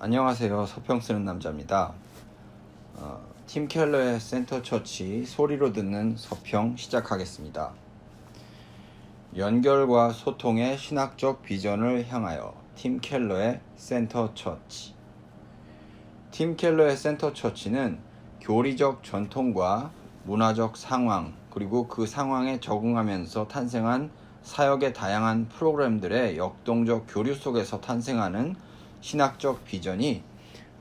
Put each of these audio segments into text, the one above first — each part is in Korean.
안녕하세요. 서평 쓰는 남자입니다. 팀 켈러의 센터 처치 소리로 듣는 서평 시작하겠습니다. 연결과 소통의 신학적 비전을 향하여 팀 켈러의 센터 처치. 팀 켈러의 센터 처치는 교리적 전통과 문화적 상황, 그리고 그 상황에 적응하면서 탄생한 사역의 다양한 프로그램들의 역동적 교류 속에서 탄생하는 신학적 비전이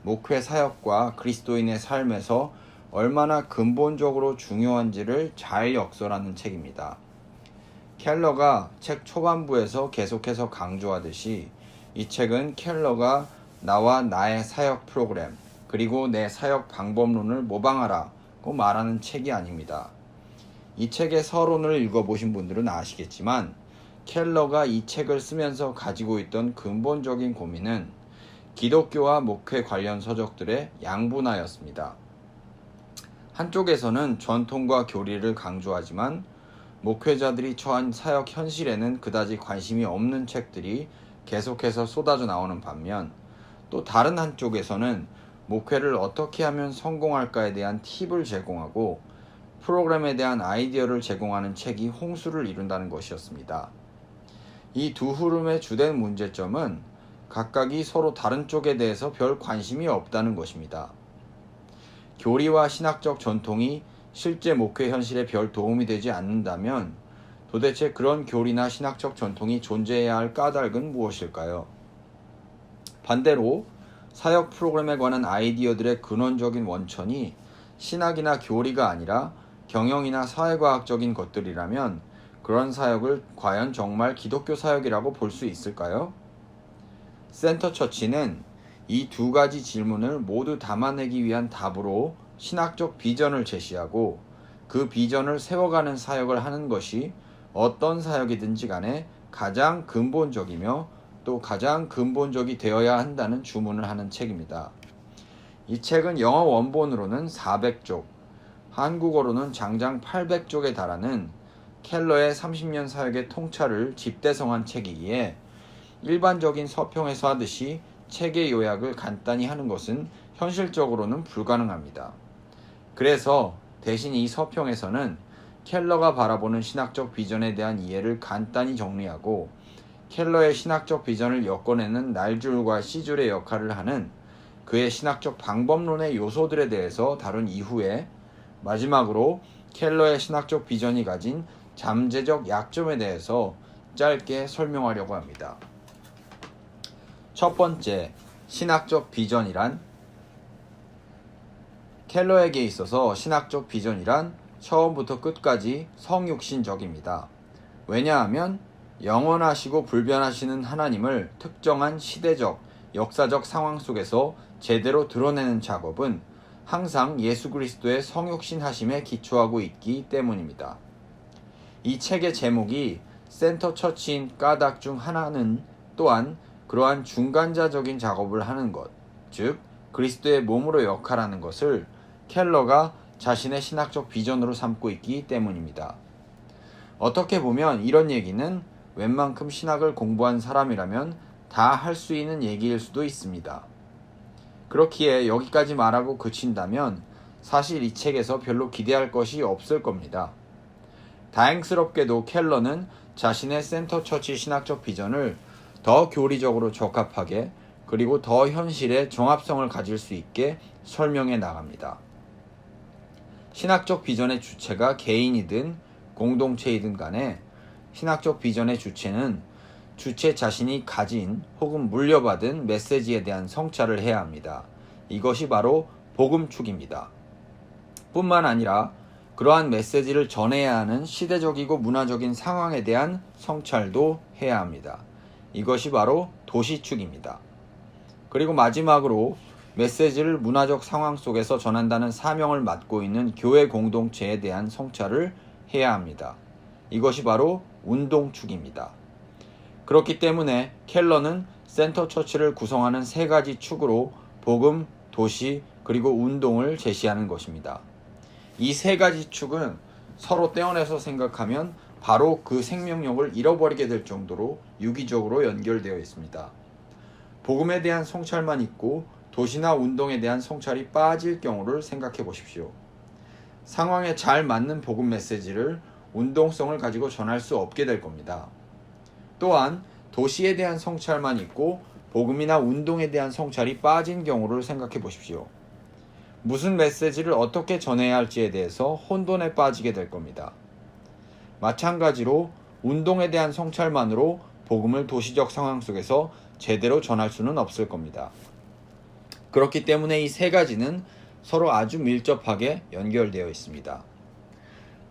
목회 사역과 그리스도인의 삶에서 얼마나 근본적으로 중요한지를 잘 역설하는 책입니다. 켈러가 책 초반부에서 계속해서 강조하듯이 이 책은 켈러가 나와 나의 사역 프로그램 그리고 내 사역 방법론을 모방하라고 말하는 책이 아닙니다. 이 책의 서론을 읽어보신 분들은 아시겠지만 켈러가 이 책을 쓰면서 가지고 있던 근본적인 고민은 기독교와 목회 관련 서적들의 양분화였습니다. 한쪽에서는 전통과 교리를 강조하지만 목회자들이 처한 사역 현실에는 그다지 관심이 없는 책들이 계속해서 쏟아져 나오는 반면, 또 다른 한쪽에서는 목회를 어떻게 하면 성공할까에 대한 팁을 제공하고 프로그램에 대한 아이디어를 제공하는 책이 홍수를 이룬다는 것이었습니다. 이 두 흐름의 주된 문제점은 각각이 서로 다른 쪽에 대해서 별 관심이 없다는 것입니다. 교리와 신학적 전통이 실제 목회 현실에 별 도움이 되지 않는다면 도대체 그런 교리나 신학적 전통이 존재해야 할 까닭은 무엇일까요? 반대로 사역 프로그램에 관한 아이디어들의 근원적인 원천이 신학이나 교리가 아니라 경영이나 사회과학적인 것들이라면 그런 사역을 과연 정말 기독교 사역이라고 볼 수 있을까요? 센터 처치는 이 두 가지 질문을 모두 담아내기 위한 답으로 신학적 비전을 제시하고 그 비전을 세워가는 사역을 하는 것이 어떤 사역이든지 간에 가장 근본적이며 또 가장 근본적이 되어야 한다는 주문을 하는 책입니다. 이 책은 영어 원본으로는 400쪽, 한국어로는 장장 800쪽에 달하는 켈러의 30년 사역의 통찰을 집대성한 책이기에 일반적인 서평에서 하듯이 책의 요약을 간단히 하는 것은 현실적으로는 불가능합니다. 그래서 대신 이 서평에서는 켈러가 바라보는 신학적 비전에 대한 이해를 간단히 정리하고 켈러의 신학적 비전을 엮어내는 날줄과 시줄의 역할을 하는 그의 신학적 방법론의 요소들에 대해서 다룬 이후에 마지막으로 켈러의 신학적 비전이 가진 잠재적 약점에 대해서 짧게 설명하려고 합니다. 첫 번째, 신학적 비전이란? 켈러에게 있어서 신학적 비전이란 처음부터 끝까지 성육신적입니다. 왜냐하면 영원하시고 불변하시는 하나님을 특정한 시대적, 역사적 상황 속에서 제대로 드러내는 작업은 항상 예수 그리스도의 성육신하심에 기초하고 있기 때문입니다. 이 책의 제목이 센터 처치인 까닭 중 하나는 또한 그러한 중간자적인 작업을 하는 것, 즉 그리스도의 몸으로 역할하는 것을 켈러가 자신의 신학적 비전으로 삼고 있기 때문입니다. 어떻게 보면 이런 얘기는 웬만큼 신학을 공부한 사람이라면 다 할 수 있는 얘기일 수도 있습니다. 그렇기에 여기까지 말하고 그친다면 사실 이 책에서 별로 기대할 것이 없을 겁니다. 다행스럽게도 켈러는 자신의 센터 처치 신학적 비전을 더 교리적으로 적합하게 그리고 더 현실의 종합성을 가질 수 있게 설명해 나갑니다. 신학적 비전의 주체가 개인이든 공동체이든 간에 신학적 비전의 주체는 주체 자신이 가진 혹은 물려받은 메시지에 대한 성찰을 해야 합니다. 이것이 바로 복음축입니다. 뿐만 아니라 그러한 메시지를 전해야 하는 시대적이고 문화적인 상황에 대한 성찰도 해야 합니다. 이것이 바로 도시축입니다. 그리고 마지막으로 메시지를 문화적 상황 속에서 전한다는 사명을 맡고 있는 교회 공동체에 대한 성찰을 해야 합니다. 이것이 바로 운동축입니다. 그렇기 때문에 켈러는 센터 처치를 구성하는 세 가지 축으로 복음, 도시, 그리고 운동을 제시하는 것입니다. 이 세 가지 축은 서로 떼어내서 생각하면 바로 그 생명력을 잃어버리게 될 정도로 유기적으로 연결되어 있습니다. 복음에 대한 성찰만 있고 도시나 운동에 대한 성찰이 빠질 경우를 생각해 보십시오. 상황에 잘 맞는 복음 메시지를 운동성을 가지고 전할 수 없게 될 겁니다. 또한 도시에 대한 성찰만 있고 복음이나 운동에 대한 성찰이 빠진 경우를 생각해 보십시오. 무슨 메시지를 어떻게 전해야 할지에 대해서 혼돈에 빠지게 될 겁니다. 마찬가지로 운동에 대한 성찰만으로 복음을 도시적 상황 속에서 제대로 전할 수는 없을 겁니다. 그렇기 때문에 이 세 가지는 서로 아주 밀접하게 연결되어 있습니다.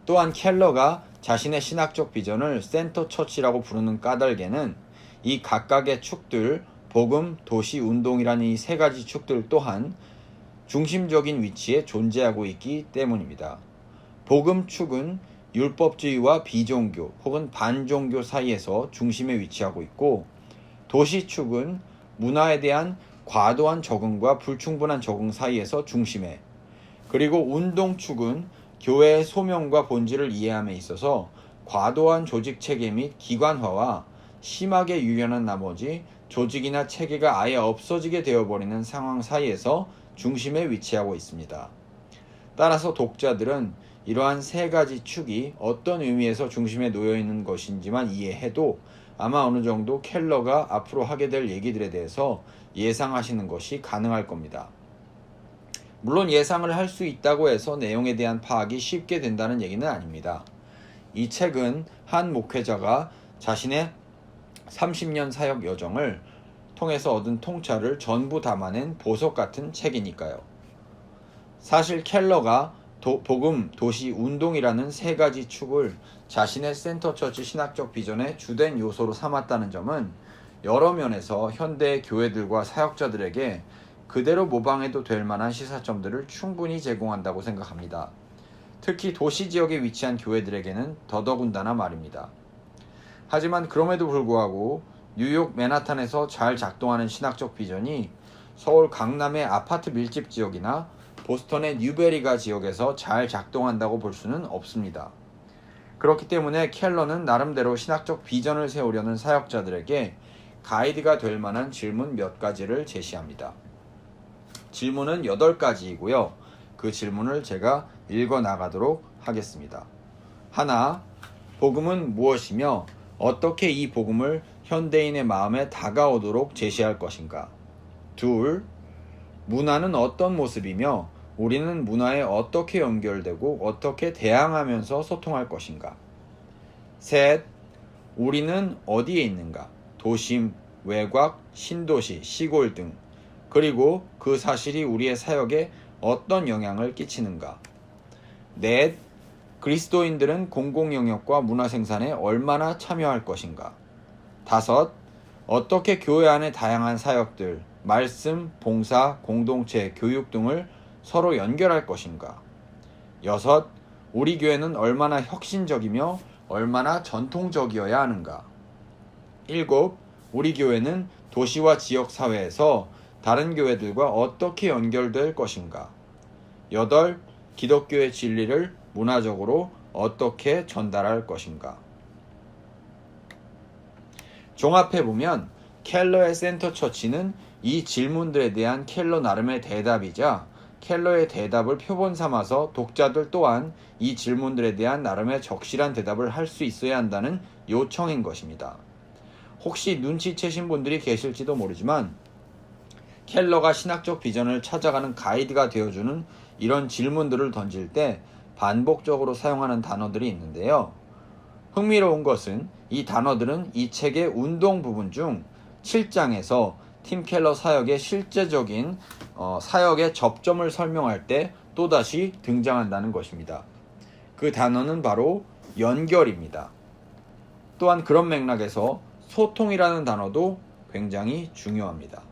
또한 켈러가 자신의 신학적 비전을 센터 처치라고 부르는 까닭에는 이 각각의 축들, 복음, 도시, 운동이라는 이 세 가지 축들 또한 중심적인 위치에 존재하고 있기 때문입니다. 복음 축은 율법주의와 비종교 혹은 반종교 사이에서 중심에 위치하고 있고, 도시 축은 문화에 대한 과도한 적응과 불충분한 적응 사이에서 중심에, 그리고 운동 축은 교회의 소명과 본질을 이해함에 있어서 과도한 조직 체계 및 기관화와 심하게 유연한 나머지 조직이나 체계가 아예 없어지게 되어버리는 상황 사이에서 중심에 위치하고 있습니다. 따라서 독자들은 이러한 세 가지 축이 어떤 의미에서 중심에 놓여 있는 것인지만 이해해도 아마 어느 정도 켈러가 앞으로 하게 될 얘기들에 대해서 예상하시는 것이 가능할 겁니다. 물론 예상을 할 수 있다고 해서 내용에 대한 파악이 쉽게 된다는 얘기는 아닙니다. 이 책은 한 목회자가 자신의 30년 사역 여정을 통해서 얻은 통찰을 전부 담아낸 보석 같은 책이니까요. 사실 켈러가 복음, 도시, 운동이라는 세 가지 축을 자신의 센터처치 신학적 비전의 주된 요소로 삼았다는 점은 여러 면에서 현대의 교회들과 사역자들에게 그대로 모방해도 될 만한 시사점들을 충분히 제공한다고 생각합니다. 특히 도시 지역에 위치한 교회들에게는 더더군다나 말입니다. 하지만 그럼에도 불구하고 뉴욕 맨하탄에서 잘 작동하는 신학적 비전이 서울 강남의 아파트 밀집 지역이나 보스턴의 뉴베리가 지역에서 잘 작동한다고 볼 수는 없습니다. 그렇기 때문에 켈러는 나름대로 신학적 비전을 세우려는 사역자들에게 가이드가 될 만한 질문 몇 가지를 제시합니다. 질문은 8가지이고요. 그 질문을 제가 읽어 나가도록 하겠습니다. 하나, 복음은 무엇이며 어떻게 이 복음을 현대인의 마음에 다가오도록 제시할 것인가? 둘, 문화는 어떤 모습이며 우리는 문화에 어떻게 연결되고 어떻게 대항하면서 소통할 것인가? 셋, 우리는 어디에 있는가? 도심, 외곽, 신도시, 시골 등, 그리고 그 사실이 우리의 사역에 어떤 영향을 끼치는가? 넷, 그리스도인들은 공공영역과 문화생산에 얼마나 참여할 것인가? 다섯, 어떻게 교회 안의 다양한 사역들, 말씀, 봉사, 공동체, 교육 등을 서로 연결할 것인가? 여섯, 우리 교회는 얼마나 혁신적이며 얼마나 전통적이어야 하는가? 일곱, 우리 교회는 도시와 지역 사회에서 다른 교회들과 어떻게 연결될 것인가? 여덟, 기독교의 진리를 문화적으로 어떻게 전달할 것인가? 종합해보면 켈러의 센터 처치는 이 질문들에 대한 켈러 나름의 대답이자 켈러의 대답을 표본 삼아서 독자들 또한 이 질문들에 대한 나름의 적실한 대답을 할 수 있어야 한다는 요청인 것입니다. 혹시 눈치채신 분들이 계실지도 모르지만 켈러가 신학적 비전을 찾아가는 가이드가 되어주는 이런 질문들을 던질 때 반복적으로 사용하는 단어들이 있는데요. 흥미로운 것은 이 단어들은 이 책의 운동 부분 중 7장에서 팀 켈러 사역의 실제적인 사역의 접점을 설명할 때 또다시 등장한다는 것입니다. 그 단어는 바로 연결입니다. 또한 그런 맥락에서 소통이라는 단어도 굉장히 중요합니다.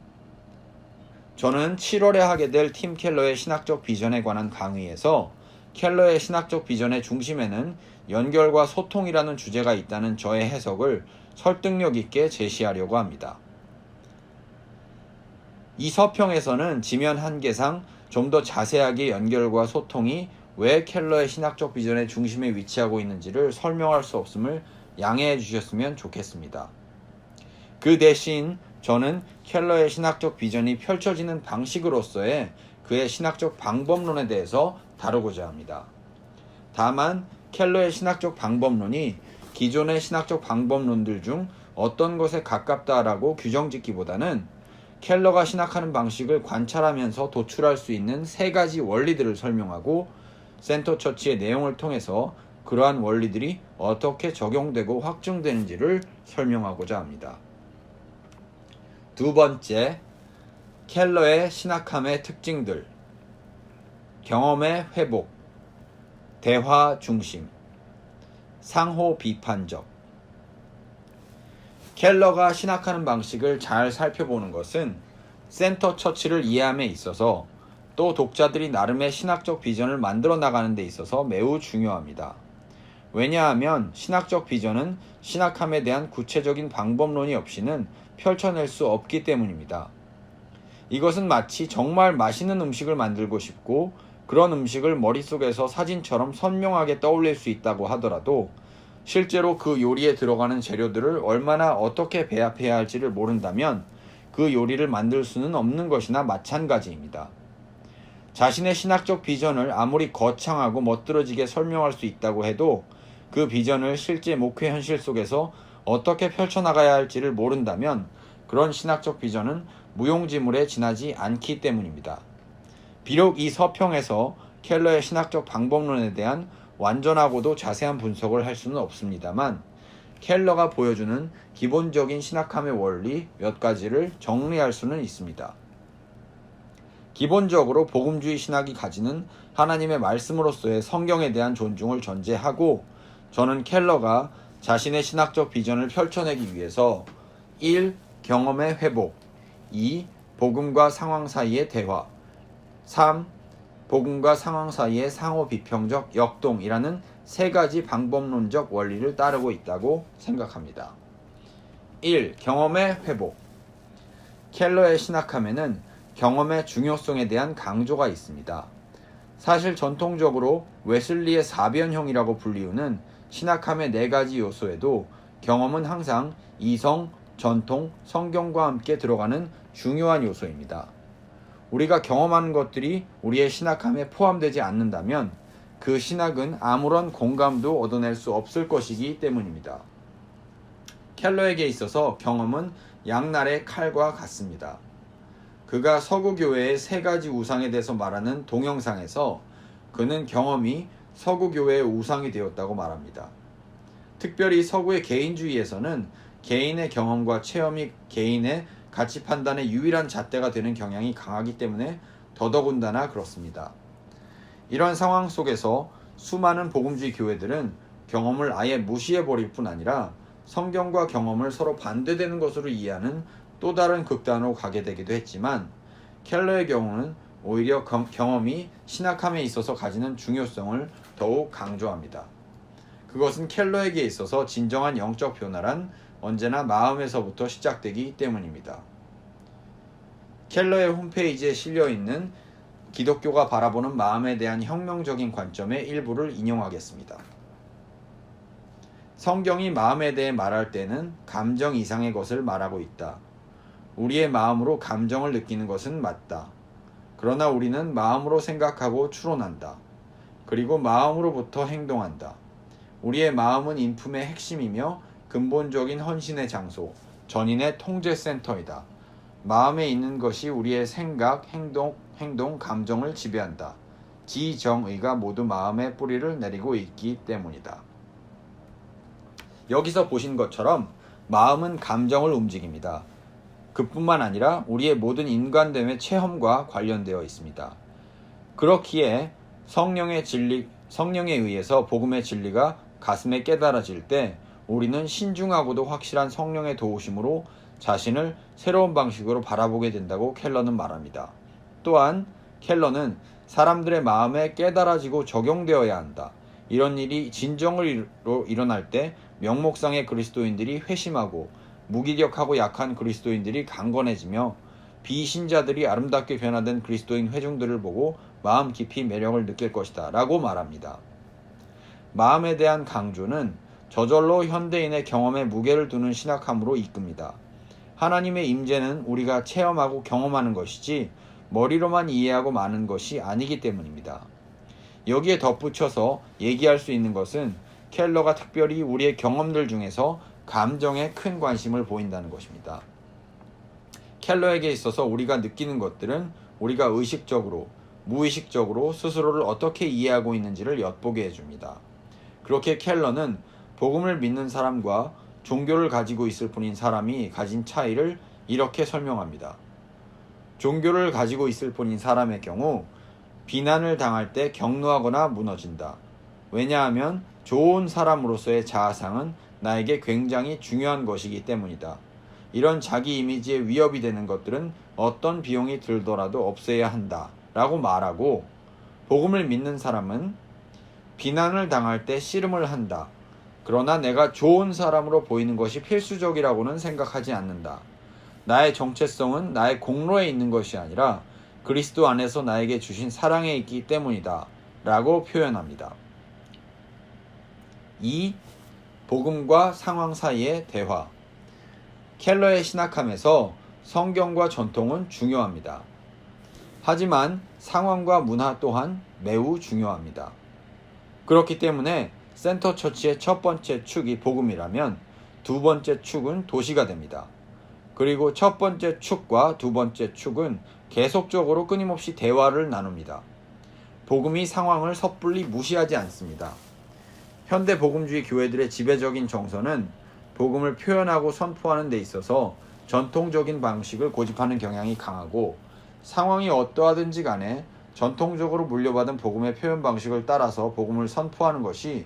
저는 7월에 하게 될 팀 켈러의 신학적 비전에 관한 강의에서 켈러의 신학적 비전의 중심에는 연결과 소통이라는 주제가 있다는 저의 해석을 설득력 있게 제시하려고 합니다. 이 서평에서는 지면 한계상 좀 더 자세하게 연결과 소통이 왜 켈러의 신학적 비전의 중심에 위치하고 있는지를 설명할 수 없음을 양해해 주셨으면 좋겠습니다. 그 대신 저는 켈러의 신학적 비전이 펼쳐지는 방식으로서의 그의 신학적 방법론에 대해서 다루고자 합니다. 다만 켈러의 신학적 방법론이 기존의 신학적 방법론들 중 어떤 것에 가깝다라고 규정짓기보다는 켈러가 신학하는 방식을 관찰하면서 도출할 수 있는 세 가지 원리들을 설명하고 센터처치의 내용을 통해서 그러한 원리들이 어떻게 적용되고 확증되는지를 설명하고자 합니다. 두 번째, 켈러의 신학함의 특징들. 경험의 회복, 대화 중심, 상호 비판적. 켈러가 신학하는 방식을 잘 살펴보는 것은 센터 처치를 이해함에 있어서 또 독자들이 나름의 신학적 비전을 만들어 나가는 데 있어서 매우 중요합니다. 왜냐하면 신학적 비전은 신학함에 대한 구체적인 방법론이 없이는 펼쳐낼 수 없기 때문입니다. 이것은 마치 정말 맛있는 음식을 만들고 싶고 그런 음식을 머릿속에서 사진처럼 선명하게 떠올릴 수 있다고 하더라도 실제로 그 요리에 들어가는 재료들을 얼마나 어떻게 배합해야 할지를 모른다면 그 요리를 만들 수는 없는 것이나 마찬가지입니다. 자신의 신학적 비전을 아무리 거창하고 멋들어지게 설명할 수 있다고 해도 그 비전을 실제 목회 현실 속에서 어떻게 펼쳐나가야 할지를 모른다면 그런 신학적 비전은 무용지물에 지나지 않기 때문입니다. 비록 이 서평에서 켈러의 신학적 방법론에 대한 완전하고도 자세한 분석을 할 수는 없습니다만 켈러가 보여주는 기본적인 신학함의 원리 몇 가지를 정리할 수는 있습니다. 기본적으로 복음주의 신학이 가지는 하나님의 말씀으로서의 성경에 대한 존중을 전제하고 저는 켈러가 자신의 신학적 비전을 펼쳐내기 위해서 1. 경험의 회복, 2. 복음과 상황 사이의 대화, 3. 복음과 상황 사이의 상호 비평적 역동이라는 세 가지 방법론적 원리를 따르고 있다고 생각합니다. 1. 경험의 회복. 켈러의 신학함에는 경험의 중요성에 대한 강조가 있습니다. 사실 전통적으로 웨슬리의 사변형이라고 불리우는 신학함의 네 가지 요소에도 경험은 항상 이성, 전통, 성경과 함께 들어가는 중요한 요소입니다. 우리가 경험하는 것들이 우리의 신학함에 포함되지 않는다면 그 신학은 아무런 공감도 얻어낼 수 없을 것이기 때문입니다. 켈러에게 있어서 경험은 양날의 칼과 같습니다. 그가 서구교회의 세 가지 우상에 대해서 말하는 동영상에서 그는 경험이 서구교회의 우상이 되었다고 말합니다. 특별히 서구의 개인주의에서는 개인의 경험과 체험이 개인의 가치 판단의 유일한 잣대가 되는 경향이 강하기 때문에 더더군다나 그렇습니다. 이런 상황 속에서 수많은 복음주의 교회들은 경험을 아예 무시해버릴 뿐 아니라 성경과 경험을 서로 반대되는 것으로 이해하는 또 다른 극단으로 가게 되기도 했지만 켈러의 경우는 오히려 경험이 신학함에 있어서 가지는 중요성을 더욱 강조합니다. 그것은 켈러에게 있어서 진정한 영적 변화란 언제나 마음에서부터 시작되기 때문입니다. 켈러의 홈페이지에 실려있는 기독교가 바라보는 마음에 대한 혁명적인 관점의 일부를 인용하겠습니다. 성경이 마음에 대해 말할 때는 감정 이상의 것을 말하고 있다. 우리의 마음으로 감정을 느끼는 것은 맞다. 그러나 우리는 마음으로 생각하고 추론한다. 그리고 마음으로부터 행동한다. 우리의 마음은 인품의 핵심이며 근본적인 헌신의 장소, 전인의 통제센터이다. 마음에 있는 것이 우리의 생각, 행동, 감정을 지배한다. 지정의가 모두 마음의 뿌리를 내리고 있기 때문이다. 여기서 보신 것처럼 마음은 감정을 움직입니다. 그뿐만 아니라 우리의 모든 인간됨의 체험과 관련되어 있습니다. 그렇기에 성령에 의해서 복음의 진리가 가슴에 깨달아질 때 우리는 신중하고도 확실한 성령의 도우심으로 자신을 새로운 방식으로 바라보게 된다고 켈러는 말합니다. 또한 켈러는 사람들의 마음에 깨달아지고 적용되어야 한다. 이런 일이 진정으로 일어날 때 명목상의 그리스도인들이 회심하고 무기력하고 약한 그리스도인들이 강건해지며 비신자들이 아름답게 변화된 그리스도인 회중들을 보고 마음 깊이 매력을 느낄 것이다 라고 말합니다. 마음에 대한 강조는 저절로 현대인의 경험에 무게를 두는 신학함으로 이끕니다. 하나님의 임재는 우리가 체험하고 경험하는 것이지 머리로만 이해하고 마는 것이 아니기 때문입니다. 여기에 덧붙여서 얘기할 수 있는 것은 켈러가 특별히 우리의 경험들 중에서 감정에 큰 관심을 보인다는 것입니다. 켈러에게 있어서 우리가 느끼는 것들은 우리가 의식적으로, 무의식적으로 스스로를 어떻게 이해하고 있는지를 엿보게 해줍니다. 그렇게 켈러는 복음을 믿는 사람과 종교를 가지고 있을 뿐인 사람이 가진 차이를 이렇게 설명합니다. 종교를 가지고 있을 뿐인 사람의 경우 비난을 당할 때 격노하거나 무너진다. 왜냐하면 좋은 사람으로서의 자아상은 나에게 굉장히 중요한 것이기 때문이다. 이런 자기 이미지에 위협이 되는 것들은 어떤 비용이 들더라도 없애야 한다. 라고 말하고, 복음을 믿는 사람은 비난을 당할 때 씨름을 한다. 그러나 내가 좋은 사람으로 보이는 것이 필수적이라고는 생각하지 않는다. 나의 정체성은 나의 공로에 있는 것이 아니라 그리스도 안에서 나에게 주신 사랑에 있기 때문이다. 라고 표현합니다. 2. 복음과 상황 사이의 대화. 켈러의 신학함에서 성경과 전통은 중요합니다. 하지만 상황과 문화 또한 매우 중요합니다. 그렇기 때문에 센터 처치의 첫 번째 축이 복음이라면 두 번째 축은 도시가 됩니다. 그리고 첫 번째 축과 두 번째 축은 계속적으로 끊임없이 대화를 나눕니다. 복음이 상황을 섣불리 무시하지 않습니다. 현대 복음주의 교회들의 지배적인 정서는 복음을 표현하고 선포하는 데 있어서 전통적인 방식을 고집하는 경향이 강하고, 상황이 어떠하든지 간에 전통적으로 물려받은 복음의 표현 방식을 따라서 복음을 선포하는 것이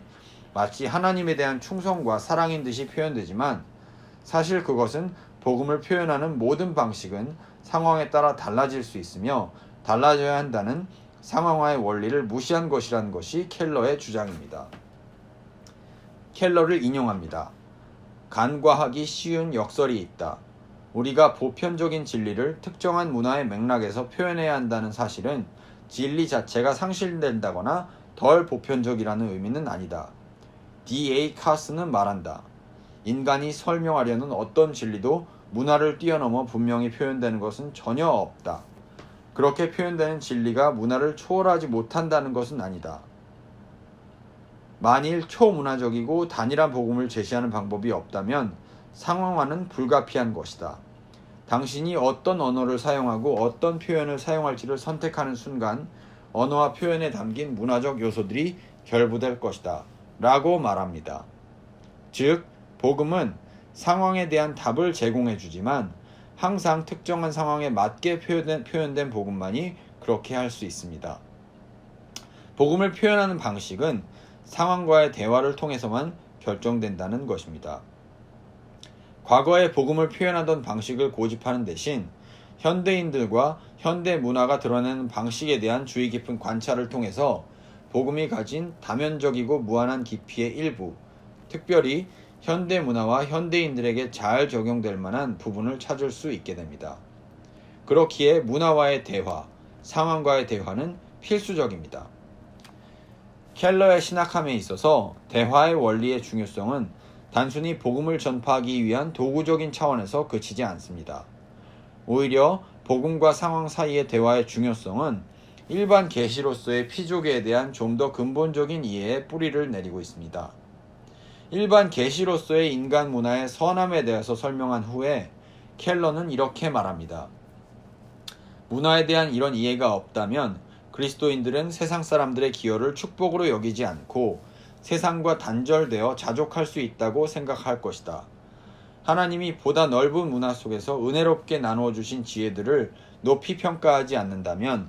마치 하나님에 대한 충성과 사랑인 듯이 표현되지만, 사실 그것은 복음을 표현하는 모든 방식은 상황에 따라 달라질 수 있으며 달라져야 한다는 상황화의 원리를 무시한 것이라는 것이 켈러의 주장입니다. 켈러를 인용합니다. 간과하기 쉬운 역설이 있다. 우리가 보편적인 진리를 특정한 문화의 맥락에서 표현해야 한다는 사실은 진리 자체가 상실된다거나 덜 보편적이라는 의미는 아니다. D.A. 카스는 말한다. 인간이 설명하려는 어떤 진리도 문화를 뛰어넘어 분명히 표현되는 것은 전혀 없다. 그렇게 표현되는 진리가 문화를 초월하지 못한다는 것은 아니다. 만일 초문화적이고 단일한 복음을 제시하는 방법이 없다면 상황화는 불가피한 것이다. 당신이 어떤 언어를 사용하고 어떤 표현을 사용할지를 선택하는 순간 언어와 표현에 담긴 문화적 요소들이 결부될 것이다. 라고 말합니다. 즉, 복음은 상황에 대한 답을 제공해 주지만 항상 특정한 상황에 맞게 표현된 복음만이 그렇게 할 수 있습니다. 복음을 표현하는 방식은 상황과의 대화를 통해서만 결정된다는 것입니다. 과거에 복음을 표현하던 방식을 고집하는 대신 현대인들과 현대 문화가 드러내는 방식에 대한 주의 깊은 관찰을 통해서 복음이 가진 다면적이고 무한한 깊이의 일부, 특별히 현대 문화와 현대인들에게 잘 적용될 만한 부분을 찾을 수 있게 됩니다. 그렇기에 문화와의 대화, 상황과의 대화는 필수적입니다. 켈러의 신학함에 있어서 대화의 원리의 중요성은 단순히 복음을 전파하기 위한 도구적인 차원에서 그치지 않습니다. 오히려 복음과 상황 사이의 대화의 중요성은 일반 계시로서의 피조계에 대한 좀 더 근본적인 이해에 뿌리를 내리고 있습니다. 일반 계시로서의 인간 문화의 선함에 대해서 설명한 후에 켈러는 이렇게 말합니다. 문화에 대한 이런 이해가 없다면 그리스도인들은 세상 사람들의 기여를 축복으로 여기지 않고 세상과 단절되어 자족할 수 있다고 생각할 것이다. 하나님이 보다 넓은 문화 속에서 은혜롭게 나누어 주신 지혜들을 높이 평가하지 않는다면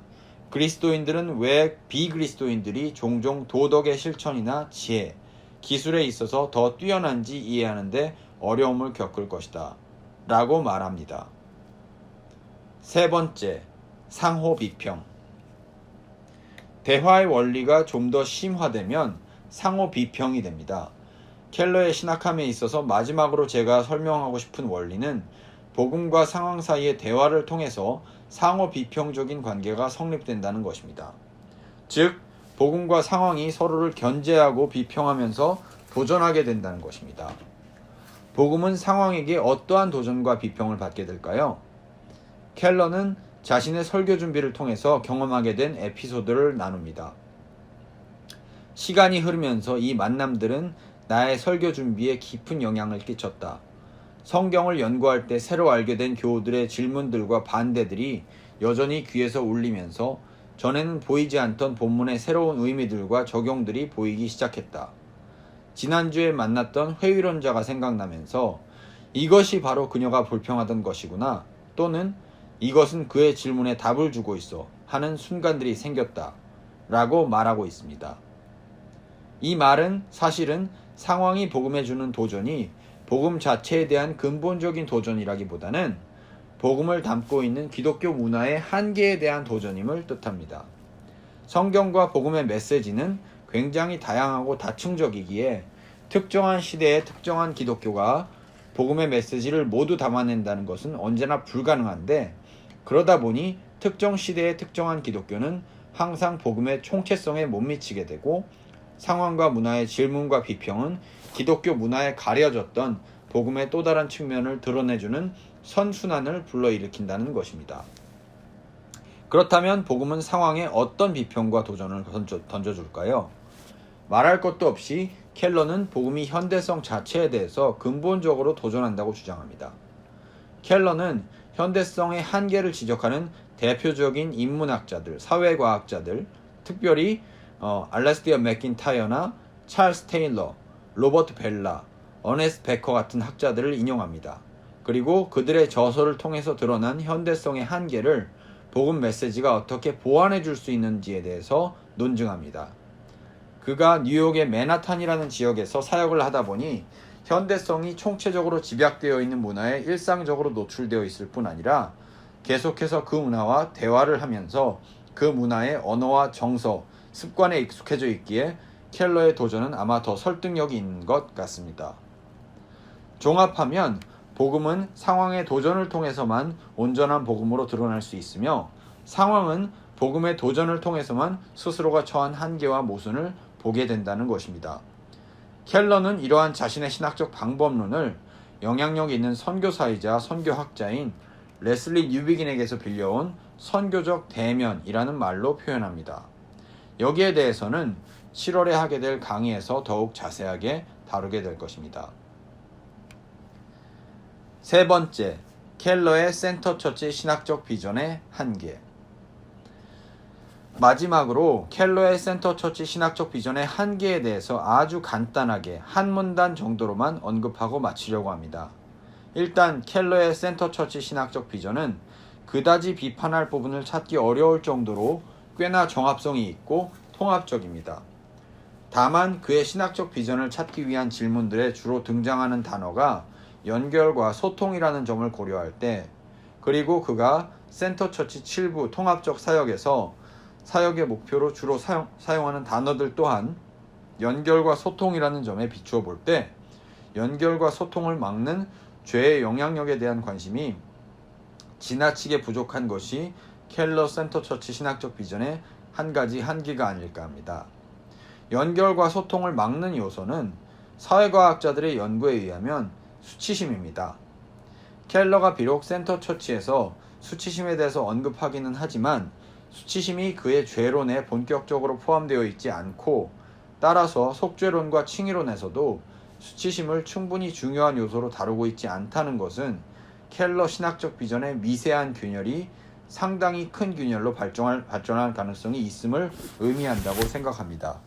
그리스도인들은 왜 비그리스도인들이 종종 도덕의 실천이나 지혜, 기술에 있어서 더 뛰어난지 이해하는데 어려움을 겪을 것이다. 라고 말합니다. 세 번째, 상호 비평. 대화의 원리가 좀 더 심화되면 상호 비평이 됩니다. 켈러의 신학함에 있어서 마지막으로 제가 설명하고 싶은 원리는 복음과 상황 사이의 대화를 통해서 상호 비평적인 관계가 성립된다는 것입니다. 즉, 복음과 상황이 서로를 견제하고 비평하면서 도전하게 된다는 것입니다. 복음은 상황에게 어떠한 도전과 비평을 받게 될까요? 켈러는 자신의 설교 준비를 통해서 경험하게 된 에피소드를 나눕니다. 시간이 흐르면서 이 만남들은 나의 설교 준비에 깊은 영향을 끼쳤다. 성경을 연구할 때 새로 알게 된 교우들의 질문들과 반대들이 여전히 귀에서 울리면서 전에는 보이지 않던 본문의 새로운 의미들과 적용들이 보이기 시작했다. 지난주에 만났던 회의론자가 생각나면서 이것이 바로 그녀가 불평하던 것이구나, 또는 이것은 그의 질문에 답을 주고 있어 하는 순간들이 생겼다 라고 말하고 있습니다. 이 말은 사실은 상황이 복음에 주는 도전이 복음 자체에 대한 근본적인 도전이라기보다는 복음을 담고 있는 기독교 문화의 한계에 대한 도전임을 뜻합니다. 성경과 복음의 메시지는 굉장히 다양하고 다층적이기에 특정한 시대의 특정한 기독교가 복음의 메시지를 모두 담아낸다는 것은 언제나 불가능한데, 그러다 보니 특정 시대의 특정한 기독교는 항상 복음의 총체성에 못 미치게 되고, 상황과 문화의 질문과 비평은 기독교 문화에 가려졌던 복음의 또 다른 측면을 드러내주는 선순환을 불러일으킨다는 것입니다. 그렇다면 복음은 상황에 어떤 비평과 도전을 던져줄까요? 말할 것도 없이 켈러는 복음이 현대성 자체에 대해서 근본적으로 도전한다고 주장합니다. 켈러는 현대성의 한계를 지적하는 대표적인 인문학자들, 사회과학자들, 특별히 알래스티어 맥킨타이어나 찰스 테일러, 로버트 벨라, 어네스트 베커 같은 학자들을 인용합니다. 그리고 그들의 저서를 통해서 드러난 현대성의 한계를 복음 메시지가 어떻게 보완해 줄 수 있는지에 대해서 논증합니다. 그가 뉴욕의 맨하탄이라는 지역에서 사역을 하다 보니 현대성이 총체적으로 집약되어 있는 문화에 일상적으로 노출되어 있을 뿐 아니라 계속해서 그 문화와 대화를 하면서 그 문화의 언어와 정서, 습관에 익숙해져 있기에 켈러의 도전은 아마 더 설득력이 있는 것 같습니다. 종합하면 복음은 상황의 도전을 통해서만 온전한 복음으로 드러날 수 있으며, 상황은 복음의 도전을 통해서만 스스로가 처한 한계와 모순을 보게 된다는 것입니다. 켈러는 이러한 자신의 신학적 방법론을 영향력 있는 선교사이자 선교학자인 레슬리 뉴비긴에게서 빌려온 선교적 대면이라는 말로 표현합니다. 여기에 대해서는 7월에 하게 될 강의에서 더욱 자세하게 다루게 될 것입니다. 세 번째, 켈러의 센터처치 신학적 비전의 한계. 마지막으로 켈러의 센터처치 신학적 비전의 한계에 대해서 아주 간단하게 한 문단 정도로만 언급하고 마치려고 합니다. 일단 켈러의 센터처치 신학적 비전은 그다지 비판할 부분을 찾기 어려울 정도로 꽤나 정합성이 있고 통합적입니다. 다만 그의 신학적 비전을 찾기 위한 질문들에 주로 등장하는 단어가 연결과 소통이라는 점을 고려할 때, 그리고 그가 센터처치 7부 통합적 사역에서 사역의 목표로 주로 사용하는 단어들 또한 연결과 소통이라는 점에 비추어 볼 때, 연결과 소통을 막는 죄의 영향력에 대한 관심이 지나치게 부족한 것이 켈러 센터처치 신학적 비전의 한 가지 한계가 아닐까 합니다. 연결과 소통을 막는 요소는 사회과학자들의 연구에 의하면 수치심입니다. 켈러가 비록 센터처치에서 수치심에 대해서 언급하기는 하지만 수치심이 그의 죄론에 본격적으로 포함되어 있지 않고, 따라서 속죄론과 칭의론에서도 수치심을 충분히 중요한 요소로 다루고 있지 않다는 것은 켈러 신학적 비전의 미세한 균열이 상당히 큰 균열로 발전할 가능성이 있음을 의미한다고 생각합니다.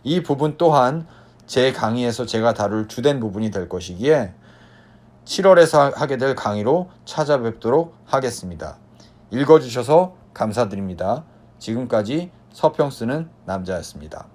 이 부분 또한 제 강의에서 제가 다룰 주된 부분이 될 것이기에 7월에서 하게 될 강의로 찾아뵙도록 하겠습니다. 읽어주셔서 감사드립니다. 지금까지 서평 쓰는 남자였습니다.